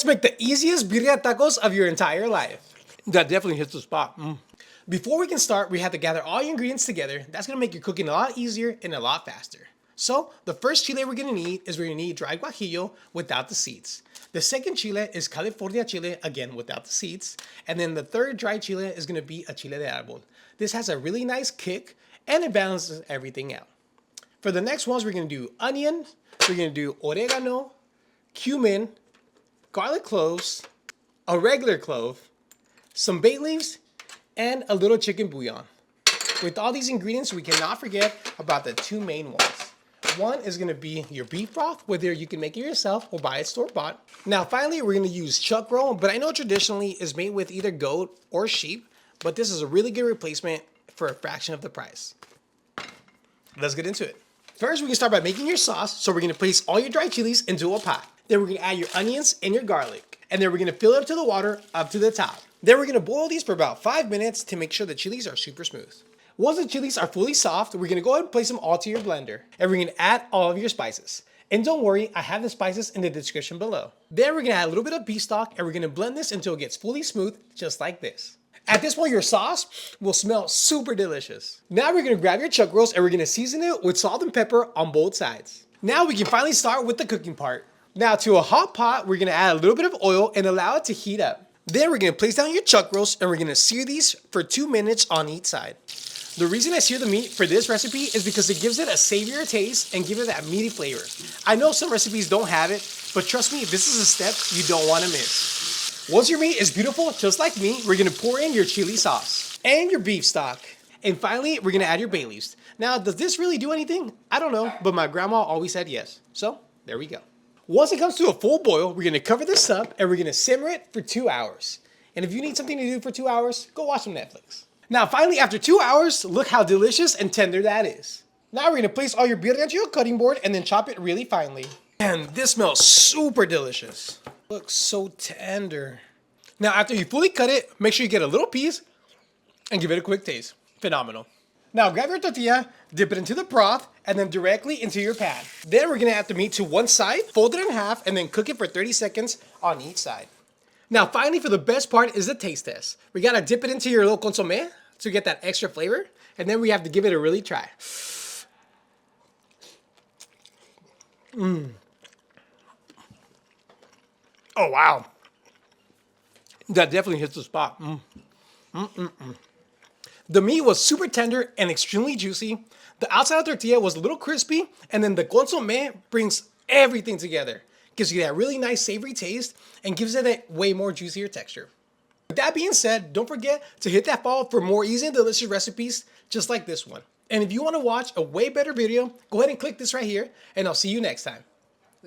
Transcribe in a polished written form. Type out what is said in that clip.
Let's make the easiest birria tacos of your entire life. That definitely hits the spot. Before we can start, we have to gather all your ingredients together. That's gonna make your cooking a lot easier and a lot faster. So the first chile we're gonna need is dry guajillo without the seeds. The second chile is California chile, again without the seeds. And then the third dry chile is gonna be a chile de árbol. This has a really nice kick and it balances everything out. For the next ones, we're gonna do onion, we're gonna do oregano, cumin, garlic cloves, a regular clove, some bay leaves, and a little chicken bouillon. With all these ingredients, we cannot forget about the two main ones. One is gonna be your beef broth, whether you can make it yourself or buy it store-bought. Now finally, we're gonna use chuck roll, but I know traditionally is made with either goat or sheep, but this is a really good replacement for a fraction of the price. Let's get into it. First, we can start by making your sauce, so we're gonna place all your dried chilies into a pot. Then we're gonna add your onions and your garlic, and then we're gonna fill it up to the water up to the top. Then we're gonna boil these for about 5 minutes to make sure the chilies are super smooth. Once the chilies are fully soft, we're gonna go ahead and place them all to your blender, and we're gonna add all of your spices. And don't worry, I have the spices in the description below. Then we're gonna add a little bit of beef stock, and we're gonna blend this until it gets fully smooth, just like this. At this point, your sauce will smell super delicious. Now we're gonna grab your chuck rolls and we're gonna season it with salt and pepper on both sides. Now we can finally start with the cooking part. Now to a hot pot, we're gonna add a little bit of oil and allow it to heat up. Then we're gonna place down your chuck rolls and we're gonna sear these for 2 minutes on each side. The reason I sear the meat for this recipe is because it gives it a savourier taste and gives it that meaty flavor. I know some recipes don't have it, but trust me, this is a step you don't wanna miss. Once your meat is beautiful, just like me, we're gonna pour in your chili sauce and your beef stock. And finally, we're gonna add your bay leaves. Now, does this really do anything? I don't know, but my grandma always said yes. So, there we go. Once it comes to a full boil, we're gonna cover this up and we're gonna simmer it for 2 hours. And if you need something to do for 2 hours, go watch some Netflix. Now, finally, after 2 hours, look how delicious and tender that is. Now we're gonna place all your birria onto your cutting board and then chop it really finely. And this smells super delicious. Looks so tender. Now, after you fully cut it, make sure you get a little piece and give it a quick taste. Phenomenal. Now, grab your tortilla, dip it into the broth, and then directly into your pan. Then we're gonna add the meat to one side, fold it in half, and then cook it for 30 seconds on each side. Now, finally, for the best part is the taste test. We gotta dip it into your little consommé to get that extra flavor, and then we have to give it a really try. Oh, wow. That definitely hits the spot. The meat was super tender and extremely juicy. The outside of the tortilla was a little crispy, and then the consommé brings everything together. Gives you that really nice savory taste and gives it a way more juicier texture. With that being said, don't forget to hit that follow for more easy and delicious recipes just like this one. And if you want to watch a way better video, go ahead and click this right here, and I'll see you next time.